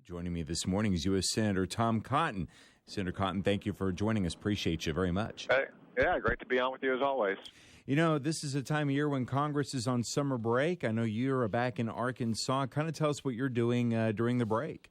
Joining me this morning is U.S. Senator Tom Cotton. Senator Cotton, thank you for joining us. Appreciate you very much. Hey, yeah, great to be on with you as always. You know, this is a time of year when Congress is on summer break. I know you're back in Arkansas. Kind of tell us what you're doing during the break.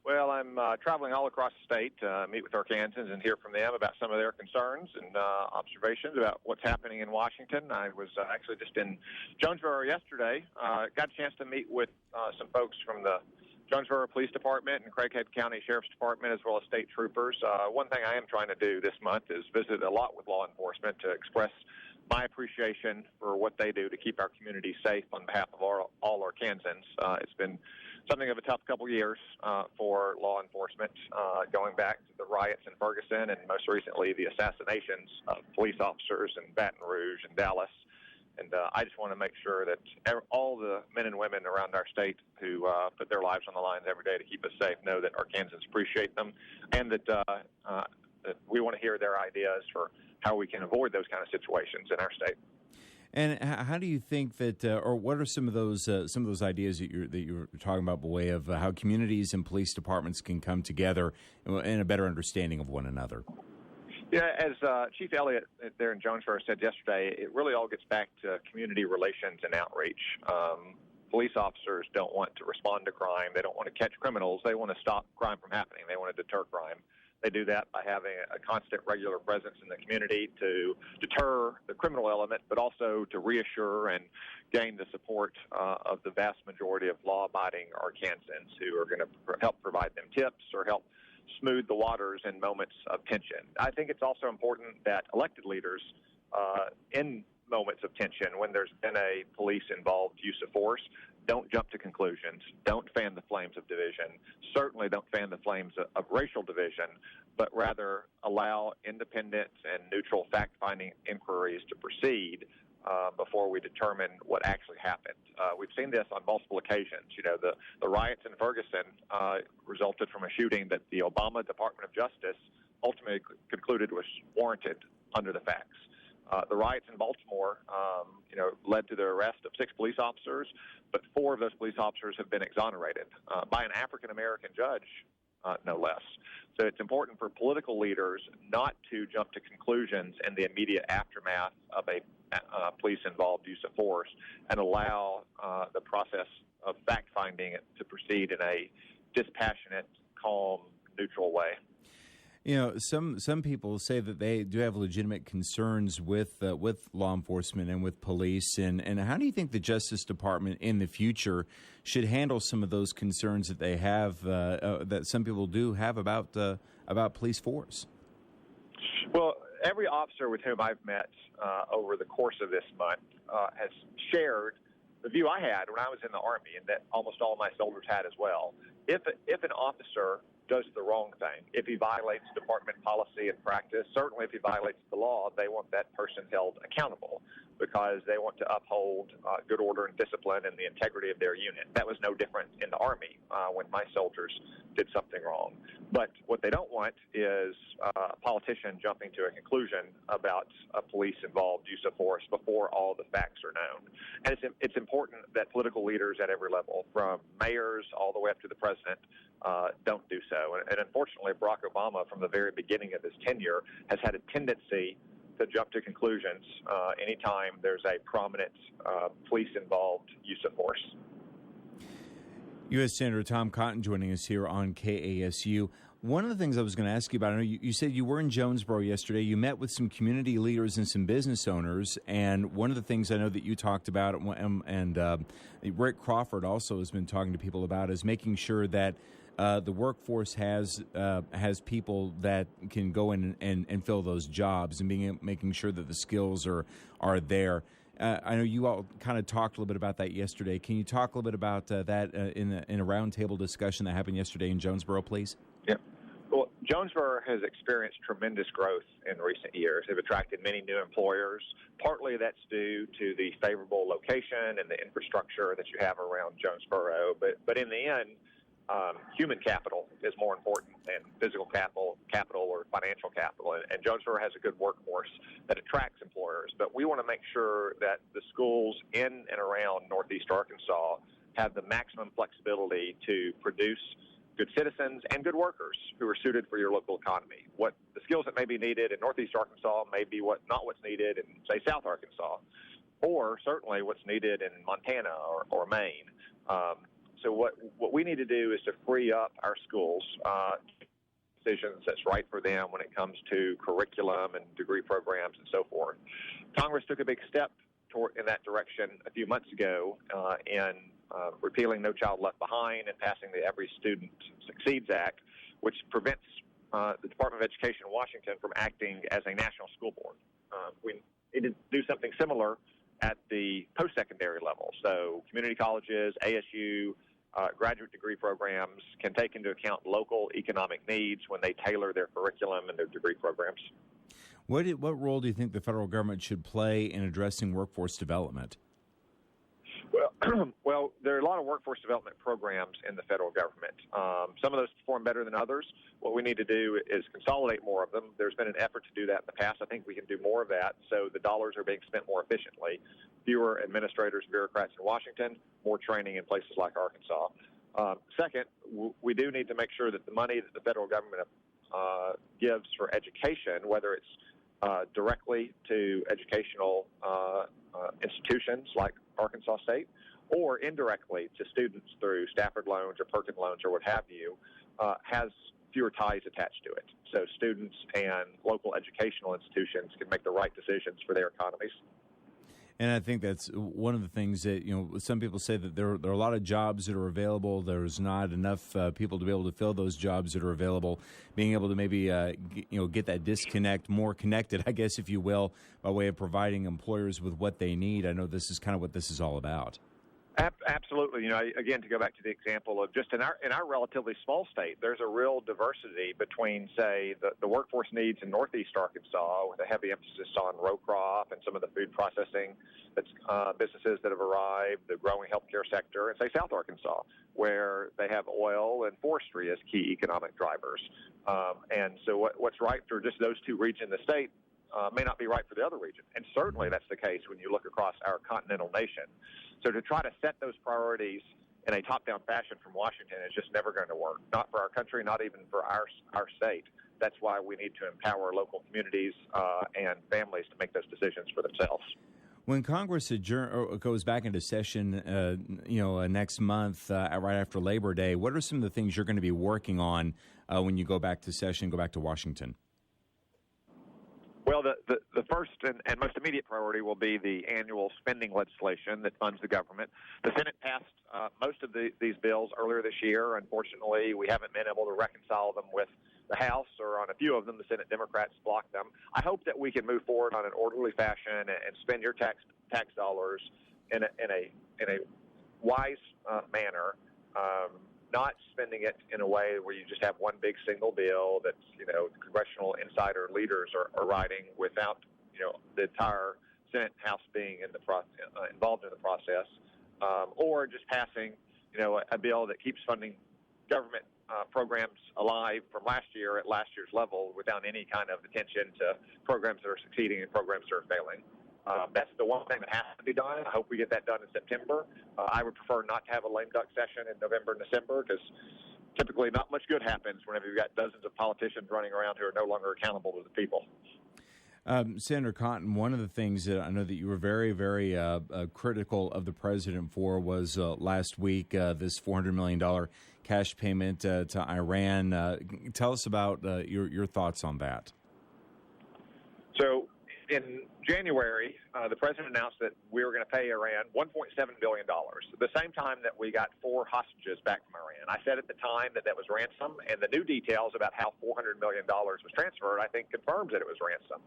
Well, I'm traveling all across the state to meet with Arkansans and hear from them about some of their concerns and observations about what's happening in Washington. I was actually just in Jonesboro yesterday. Got a chance to meet with some folks from the Jonesboro Police Department and Craighead County Sheriff's Department, as well as state troopers. One thing I am trying to do this month is visit a lot with law enforcement to express my appreciation for what they do to keep our community safe on behalf of all Arkansans. It's been something of a tough couple years for law enforcement, going back to the riots in Ferguson and most recently the assassinations of police officers in Baton Rouge and Dallas. And I just want to make sure that all the men and women around our state who put their lives on the line every day to keep us safe know that Arkansans appreciate them, and that we want to hear their ideas for how we can avoid those kind of situations in our state. And how do you think that, or what are some of those ideas that you're talking about by way of how communities and police departments can come together in a better understanding of one another? Yeah, as Chief Elliott there in Jonesboro said yesterday, it really all gets back to community relations and outreach. Police officers don't want to respond to crime. They don't want to catch criminals. They want to stop crime from happening. They want to deter crime. They do that by having a constant, regular presence in the community to deter the criminal element, but also to reassure and gain the support of the vast majority of law-abiding Arkansans who are going to help provide them tips or help smooth the waters in moments of tension. I think it's also important that elected leaders, in moments of tension, when there's been a police-involved use of force, don't jump to conclusions, don't fan the flames of division, certainly don't fan the flames of racial division, but rather allow independent and neutral fact-finding inquiries to proceed before we determine what actually happened. We've seen this on multiple occasions. You know, the riots in Ferguson resulted from a shooting that the Obama Department of Justice ultimately concluded was warranted under the facts. The riots in Baltimore, led to the arrest of 6 police officers, but 4 of those police officers have been exonerated by an African-American judge, no less. So it's important for political leaders not to jump to conclusions in the immediate aftermath of a police-involved use of force and allow the process of fact-finding to proceed in a dispassionate, calm, neutral way. You know, some people say that they do have legitimate concerns with law enforcement and with police. And how do you think the Justice Department in the future should handle some of those concerns that they have, that some people do have about police force? Well, every officer with whom I've met over the course of this month has shared the view I had when I was in the Army, and that almost all my soldiers had as well. If an officer does the wrong thing, if he violates department policy and practice, certainly if he violates the law, they want that person held accountable because they want to uphold good order and discipline and the integrity of their unit. That was no different in the Army when my soldiers did something wrong. But what they don't want is a politician jumping to a conclusion about a police-involved use of force before all the facts are known. And it's important that political leaders at every level, from mayors all the way up to the president, don't do so. And unfortunately, Barack Obama, from the very beginning of his tenure, has had a tendency to jump to conclusions anytime there's a prominent police-involved use of force. U.S. Senator Tom Cotton joining us here on KASU. One of the things I was going to ask you about, I know you said you were in Jonesboro yesterday. You met with some community leaders and some business owners, and one of the things I know that you talked about, and Rick Crawford also has been talking to people about, is making sure that the workforce has people that can go in and fill those jobs, and making sure that the skills are there. I know you all kind of talked a little bit about that yesterday. Can you talk a little bit about that in a roundtable discussion that happened yesterday in Jonesboro, please? Yeah. Well, Jonesboro has experienced tremendous growth in recent years. They've attracted many new employers. Partly that's due to the favorable location and the infrastructure that you have around Jonesboro. But in the end, human capital is more important than physical capital or financial capital. And Jonesboro has a good workforce that attracts employers. But we want to make sure that the schools in and around Northeast Arkansas have the maximum flexibility to produce good citizens and good workers who are suited for your local economy. What the skills that may be needed in Northeast Arkansas may be not what's needed in, say, South Arkansas, or certainly what's needed in Montana or Maine. So what we need to do is to free up our schools decisions that's right for them when it comes to curriculum and degree programs and so forth. Congress took a big step in that direction a few months ago in repealing No Child Left Behind and passing the Every Student Succeeds Act, which prevents the Department of Education in Washington from acting as a national school board. We need to do something similar at the post-secondary level. So community colleges, ASU, graduate degree programs can take into account local economic needs when they tailor their curriculum and their degree programs. What role do you think the federal government should play in addressing workforce development? Well, there are a lot of workforce development programs in the federal government. Some of those perform better than others. What we need to do is consolidate more of them. There's been an effort to do that in the past. I think we can do more of that so the dollars are being spent more efficiently. Fewer administrators and bureaucrats in Washington, more training in places like Arkansas. Second, we do need to make sure that the money that the federal government gives for education, whether it's directly to educational institutions like Arkansas State, or indirectly to students through Stafford loans or Perkins loans or what have you, has fewer ties attached to it. So students and local educational institutions can make the right decisions for their economies. And I think that's one of the things that, some people say that there are a lot of jobs that are available. There's not enough people to be able to fill those jobs that are available. Being able to maybe, get that disconnect more connected, I guess, if you will, by way of providing employers with what they need. I know this is kind of what this is all about. Absolutely. Again, to go back to the example of just in our relatively small state, there's a real diversity between, say, the workforce needs in Northeast Arkansas with a heavy emphasis on row crop and some of the food processing businesses that have arrived, the growing healthcare sector, and, say, South Arkansas, where they have oil and forestry as key economic drivers. And so what's right for just those two regions in the state may not be right for the other region. And certainly that's the case when you look across our continental nation. So to try to set those priorities in a top-down fashion from Washington is just never going to work, not for our country, not even for our state. That's why we need to empower local communities and families to make those decisions for themselves. When Congress goes back into session, next month, right after Labor Day, what are some of the things you're going to be working on when you go back to session, go back to Washington? Well, the first and most immediate priority will be the annual spending legislation that funds the government. The Senate passed most of these bills earlier this year. Unfortunately, we haven't been able to reconcile them with the House, or on a few of them, the Senate Democrats blocked them. I hope that we can move forward on an orderly fashion and spend your tax dollars in a wise manner. Not spending it in a way where you just have one big single bill that congressional insider leaders are writing without the entire Senate House being in the involved in the process, or just passing a bill that keeps funding government programs alive from last year at last year's level without any kind of attention to programs that are succeeding and programs that are failing. That's the one thing that has to be done. I hope we get that done in September. I would prefer not to have a lame duck session in November and December because typically not much good happens whenever you've got dozens of politicians running around who are no longer accountable to the people. Senator Cotton, one of the things that I know that you were very, very critical of the president for was last week, this $400 million cash payment to Iran. Tell us about your thoughts on that. So in January, the president announced that we were going to pay Iran $1.7 billion, at the same time that we got 4 hostages back from Iran. I said at the time that was ransom, and the new details about how $400 million was transferred, I think, confirms that it was ransom.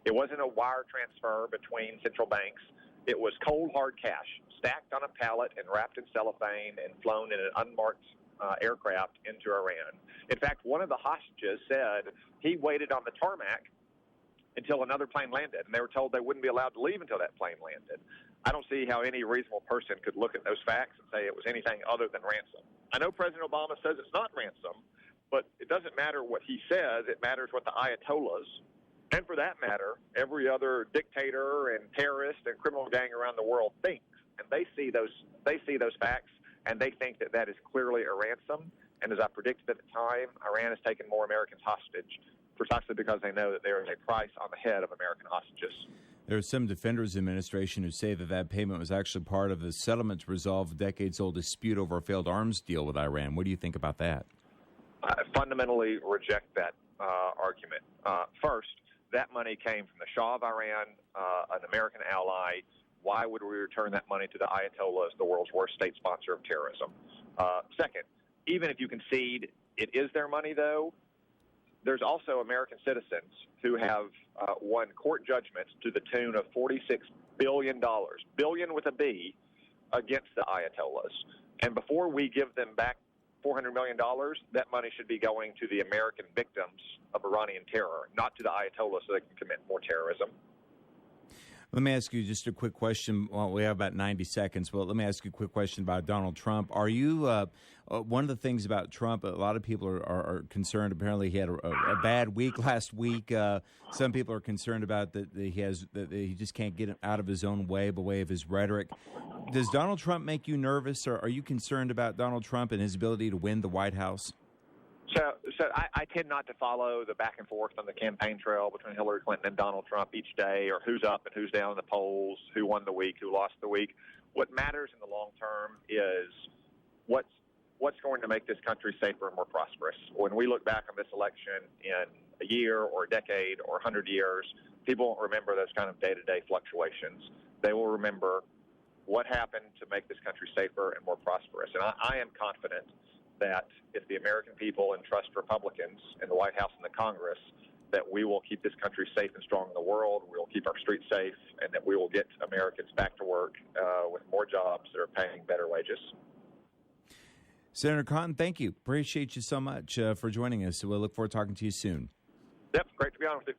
It wasn't a wire transfer between central banks. It was cold, hard cash, stacked on a pallet and wrapped in cellophane and flown in an unmarked aircraft into Iran. In fact, one of the hostages said he waited on the tarmac until another plane landed, and they were told they wouldn't be allowed to leave until that plane landed. I don't see how any reasonable person could look at those facts and say it was anything other than ransom. I know President Obama says it's not ransom, but it doesn't matter what he says. It matters what the Ayatollahs, and for that matter, every other dictator and terrorist and criminal gang around the world thinks. And they see those facts, and they think that that is clearly a ransom. And as I predicted at the time, Iran has taken more Americans hostage precisely because they know that there is a price on the head of American hostages. There are some defenders of the administration who say that that payment was actually part of the settlement to resolve a decades-old dispute over a failed arms deal with Iran. What do you think about that? I fundamentally reject that argument. First, that money came from the Shah of Iran, an American ally. Why would we return that money to the Ayatollahs, the world's worst state sponsor of terrorism? Second, even if you concede it is their money, though, there's also American citizens who have won court judgments to the tune of $46 billion, billion with a B, against the Ayatollahs. And before we give them back $400 million, that money should be going to the American victims of Iranian terror, not to the Ayatollahs so they can commit more terrorism. Let me ask you just a quick question. Well, we have about 90 seconds, but let me ask you a quick question about Donald Trump. Are you one of the things about Trump, a lot of people are concerned. Apparently, he had a bad week last week. Some people are concerned about that he just can't get out of his own way by way of his rhetoric. Does Donald Trump make you nervous, or are you concerned about Donald Trump and his ability to win the White House? So I tend not to follow the back and forth on the campaign trail between Hillary Clinton and Donald Trump each day, or who's up and who's down in the polls, who won the week, who lost the week. What matters in the long term is what's going to make this country safer and more prosperous. When we look back on this election in a year or a decade or 100 years, people won't remember those kind of day-to-day fluctuations. They will remember what happened to make this country safer and more prosperous. And I am confident that if the American people entrust Republicans in the White House and the Congress, that we will keep this country safe and strong in the world, we will keep our streets safe, and that we will get Americans back to work with more jobs that are paying better wages. Senator Cotton, thank you. Appreciate you so much for joining us. We'll look forward to talking to you soon. Yep, great to be on with you.